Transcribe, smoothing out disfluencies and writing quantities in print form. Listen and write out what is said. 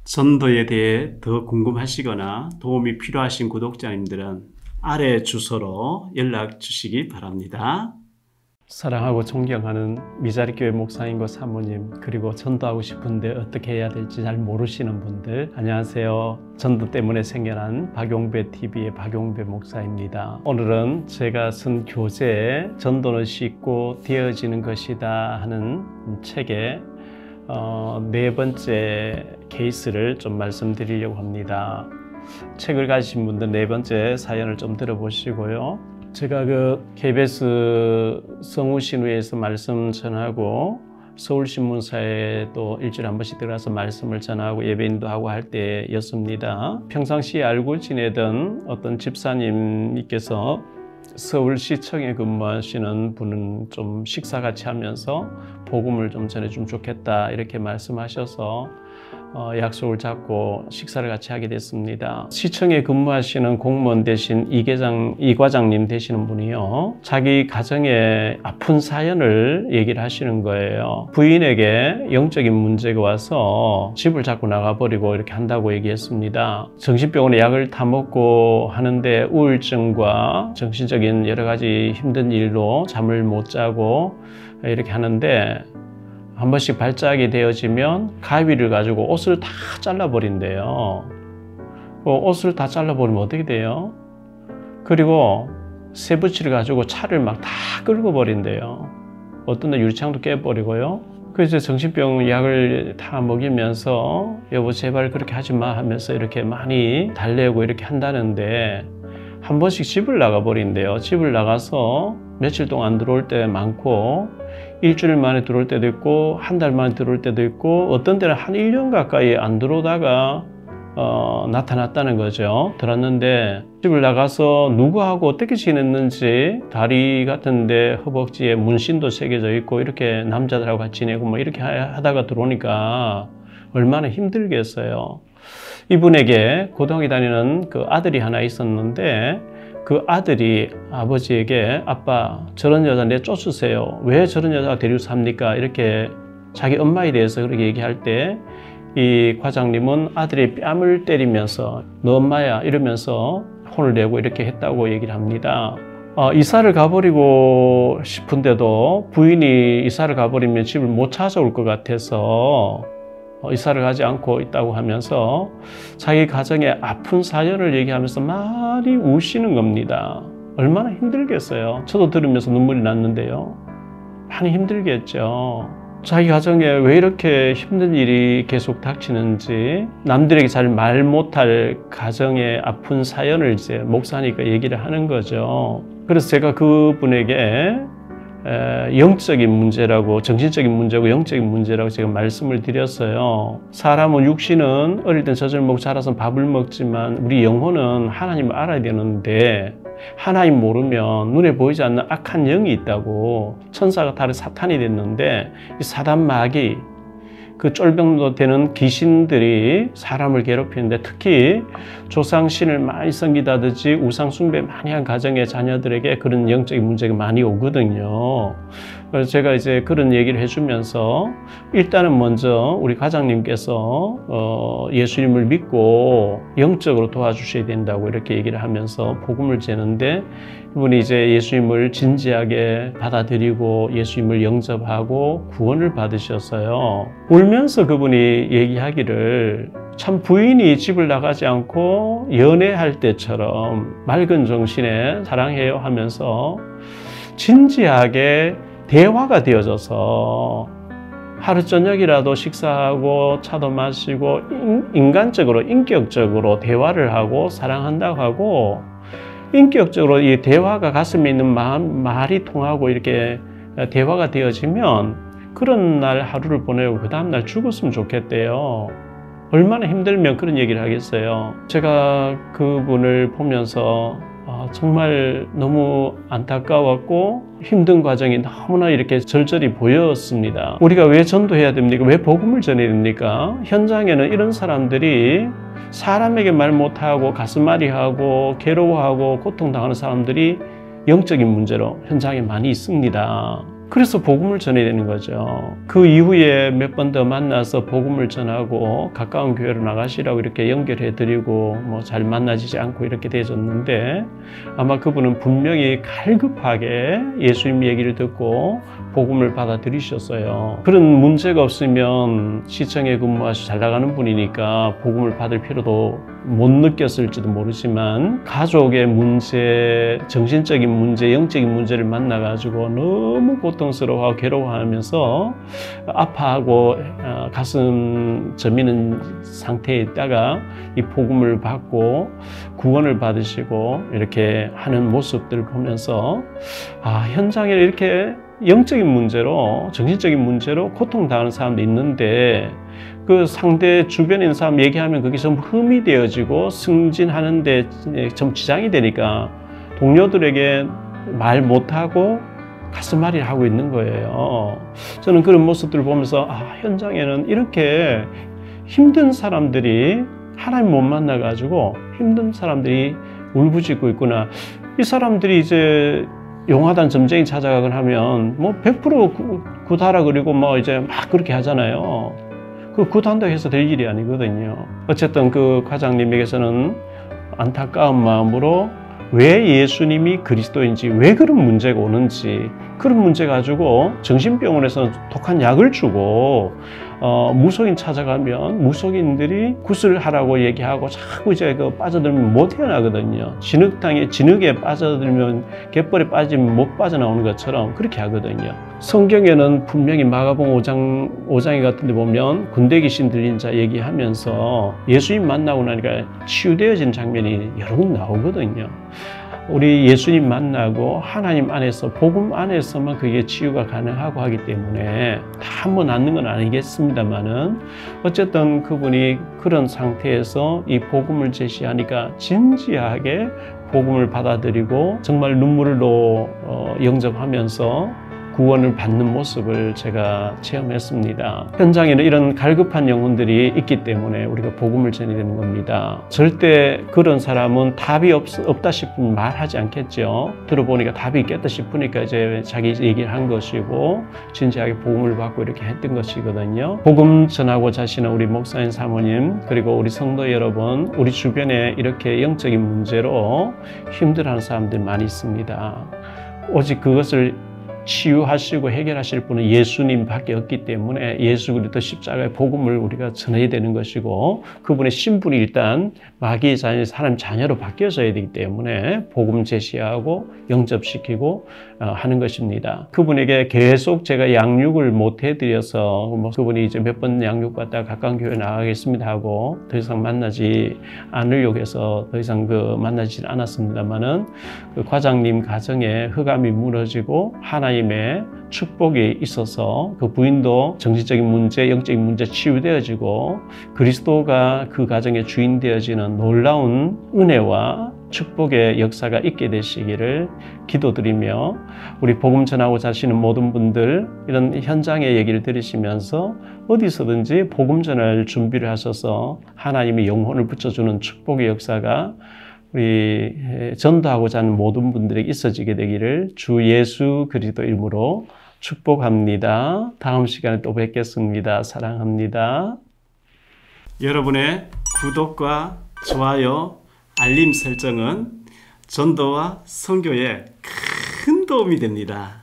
전도에 대해 더 궁금하시거나 도움이 필요하신 구독자님들은 아래 주소로 연락 주시기 바랍니다. 사랑하고 존경하는 미자리교회 목사님과 사모님, 그리고 전도하고 싶은데 어떻게 해야 될지 잘 모르시는 분들, 안녕하세요. 전도 때문에 생겨난 박용배 TV의 박용배 목사입니다. 오늘은 제가 쓴 교재 전도는 쉽고 되어지는 것이다 하는 책의 네 번째 케이스를 좀 말씀드리려고 합니다. 책을 가지신 분들 네 번째 사연을 좀 들어보시고요. 제가 KBS 성우신우에서 말씀 전하고 서울신문사에 또 일주일에 한 번씩 들어가서 말씀을 전하고 예배인도 하고 할 때였습니다. 평상시에 알고 지내던 어떤 집사님께서 서울시청에 근무하시는 분은 좀 식사 같이 하면서 복음을 좀 전해주면 좋겠다 이렇게 말씀하셔서 약속을 잡고 식사를 같이 하게 됐습니다. 시청에 근무하시는 공무원 대신 이 과장님 되시는 분이요, 자기 가정의 아픈 사연을 얘기를 하시는 거예요. 부인에게 영적인 문제가 와서 집을 자꾸 나가버리고 이렇게 한다고 얘기했습니다. 정신병원에 약을 다 먹고 하는데 우울증과 정신적인 여러 가지 힘든 일로 잠을 못 자고 이렇게 하는데, 한 번씩 발작이 되어지면 가위를 가지고 옷을 다 잘라버린대요. 옷을 다 잘라버리면 어떻게 돼요? 그리고 쇠붙이를 가지고 차를 막 다 끌고 버린대요. 어떤 날 유리창도 깨버리고요. 그래서 정신병 약을 다 먹이면서 여보 제발 그렇게 하지 마 하면서 이렇게 많이 달래고 이렇게 한다는데, 한 번씩 집을 나가버린대요. 집을 나가서 며칠 동안 들어올 때 많고, 일주일 만에 들어올 때도 있고 한 달 만에 들어올 때도 있고 어떤 때는 한 1년 가까이 안 들어오다가 나타났다는 거죠. 들었는데 집을 나가서 누구하고 어떻게 지냈는지, 다리 같은데 허벅지에 문신도 새겨져 있고 이렇게 남자들하고 같이 지내고 뭐 이렇게 하다가 들어오니까 얼마나 힘들겠어요. 이분에게 고등학교 다니는 그 아들이 하나 있었는데, 그 아들이 아버지에게 아빠 저런 여자 내쫓으세요. 왜 저런 여자가 데리고 삽니까? 이렇게 자기 엄마에 대해서 그렇게 얘기할 때 이 과장님은 아들의 뺨을 때리면서 너 엄마야 이러면서 혼을 내고 이렇게 했다고 얘기를 합니다. 이사를 가버리고 싶은데도 부인이 이사를 가버리면 집을 못 찾아올 것 같아서 이사를 가지 않고 있다고 하면서 자기 가정의 아픈 사연을 얘기하면서 많이 우시는 겁니다. 얼마나 힘들겠어요. 저도 들으면서 눈물이 났는데요. 많이 힘들겠죠. 자기 가정에 왜 이렇게 힘든 일이 계속 닥치는지, 남들에게 잘 말 못할 가정의 아픈 사연을 이제 목사니까 얘기를 하는 거죠. 그래서 제가 그분에게 영적인 문제라고, 정신적인 문제고 영적인 문제라고 제가 말씀을 드렸어요. 사람은 육신은 어릴 땐 젖을 먹고 자라서 밥을 먹지만 우리 영혼은 하나님을 알아야 되는데, 하나님 모르면 눈에 보이지 않는 악한 영이 있다고, 천사가 다른 사탄이 됐는데 이 사단 마귀, 그 쫄병도 되는 귀신들이 사람을 괴롭히는데, 특히 조상신을 많이 섬기다든지 우상 숭배 많이 한 가정의 자녀들에게 그런 영적인 문제가 많이 오거든요. 그래서 제가 이제 그런 얘기를 해주면서, 일단은 먼저 우리 과장님께서 예수님을 믿고 영적으로 도와주셔야 된다고 이렇게 얘기를 하면서 복음을 제는데, 이분이 이제 예수님을 진지하게 받아들이고 예수님을 영접하고 구원을 받으셨어요. 울면서 그분이 얘기하기를, 참 부인이 집을 나가지 않고 연애할 때처럼 맑은 정신에 사랑해요 하면서 진지하게 대화가 되어져서 하루 저녁이라도 식사하고 차도 마시고 인간적으로 인격적으로 대화를 하고 사랑한다고 하고, 인격적으로 이 대화가 가슴에 있는 말이 통하고 이렇게 대화가 되어지면 그런 날 하루를 보내고 그 다음날 죽었으면 좋겠대요. 얼마나 힘들면 그런 얘기를 하겠어요. 제가 그분을 보면서 정말 너무 안타까웠고 힘든 과정이 너무나 이렇게 절절히 보였습니다. 우리가 왜 전도해야 됩니까? 왜 복음을 전해야 됩니까? 현장에는 이런 사람들이, 사람에게 말 못하고 가슴앓이하고 괴로워하고 고통당하는 사람들이 영적인 문제로 현장에 많이 있습니다. 그래서 복음을 전해야 되는 거죠. 그 이후에 몇 번 더 만나서 복음을 전하고 가까운 교회로 나가시라고 이렇게 연결해 드리고 뭐 잘 만나지지 않고 이렇게 되어졌는데, 아마 그분은 분명히 갈급하게 예수님 얘기를 듣고 복음을 받아들이셨어요. 그런 문제가 없으면 시청에 근무하시 잘 나가는 분이니까 복음을 받을 필요도 못 느꼈을지도 모르지만, 가족의 문제, 정신적인 문제, 영적인 문제를 만나가지고 너무 고통스러워하고 괴로워하면서 아파하고 가슴 저미는 상태에 있다가 이 복음을 받고 구원을 받으시고 이렇게 하는 모습들을 보면서, 현장에 이렇게 영적인 문제로, 정신적인 문제로 고통당하는 사람도 있는데, 그 상대 주변에 있는 사람 얘기하면 그게 좀 흠이 되어지고 승진하는데 좀 지장이 되니까 동료들에게 말 못하고 가슴앓이를 하고 있는 거예요. 저는 그런 모습들을 보면서 현장에는 이렇게 힘든 사람들이, 하나님 못 만나가지고 힘든 사람들이 울부짖고 있구나. 이 사람들이 이제 용화단 점쟁이 찾아가거나 하면 뭐 100% 구타라 그리고 뭐 이제 막 그렇게 하잖아요. 그 구단다고 해서 될 일이 아니거든요. 어쨌든 그 과장님에게서는 안타까운 마음으로 왜 예수님이 그리스도인지, 왜 그런 문제가 오는지, 그런 문제 가지고 정신병원에서는 독한 약을 주고 무속인 찾아가면 무속인들이 구슬 하라고 얘기하고 자꾸 이제 그 빠져들면 못 헤어나거든요. 진흙에 빠져들면 갯벌에 빠지면 못 빠져나오는 것처럼 그렇게 하거든요. 성경에는 분명히 마가복음 5장에 같은 데 보면 군대 귀신 들린 자 얘기하면서 예수님 만나고 나니까 치유되어진 장면이 여러 번 나오거든요. 우리 예수님 만나고 하나님 안에서, 복음 안에서만 그게 치유가 가능하고 하기 때문에 다 한번 낫는 건 아니겠습니다만은, 어쨌든 그분이 그런 상태에서 이 복음을 제시하니까 진지하게 복음을 받아들이고 정말 눈물로 영접하면서 구원을 받는 모습을 제가 체험했습니다. 현장에는 이런 갈급한 영혼들이 있기 때문에 우리가 복음을 전해야 되는 겁니다. 절대 그런 사람은 답이 없다 싶으면 말하지 않겠죠. 들어보니까 답이 있겠다 싶으니까 이제 자기 얘기를 한 것이고 진지하게 복음을 받고 이렇게 했던 것이거든요. 복음 전하고자 하시는 우리 목사님, 사모님, 그리고 우리 성도 여러분, 우리 주변에 이렇게 영적인 문제로 힘들어하는 사람들이 많이 있습니다. 오직 그것을 치유하시고 해결하실 분은 예수님밖에 없기 때문에 예수 그리스도 십자가의 복음을 우리가 전해야 되는 것이고, 그분의 신분이 일단 마귀의 자녀, 사람 자녀로 바뀌어져야 되기 때문에 복음 제시하고 영접시키고 하는 것입니다. 그분에게 계속 제가 양육을 못 해드려서 그분이 이제 몇 번 양육받다가 가까운 교회 나가겠습니다 하고 더 이상 만나지 않으려고 해서 더 이상 만나지 않았습니다만은, 그 과장님 가정에 흑암이 무너지고 하나님의 축복이 있어서 그 부인도 정신적인 문제, 영적인 문제 치유되어지고 그리스도가 그 가정의 주인 되어지는 놀라운 은혜와 축복의 역사가 있게 되시기를 기도드리며, 우리 복음 전하고자 하시는 모든 분들 이런 현장의 얘기를 들으시면서 어디서든지 복음 전할 준비를 하셔서 하나님의 영혼을 붙여주는 축복의 역사가 우리 전도하고자 하는 모든 분들에게 있어지게 되기를 주 예수 그리스도 이름으로 축복합니다. 다음 시간에 또 뵙겠습니다. 사랑합니다. 여러분의 구독과 좋아요, 알림 설정은 전도와 선교에 큰 도움이 됩니다.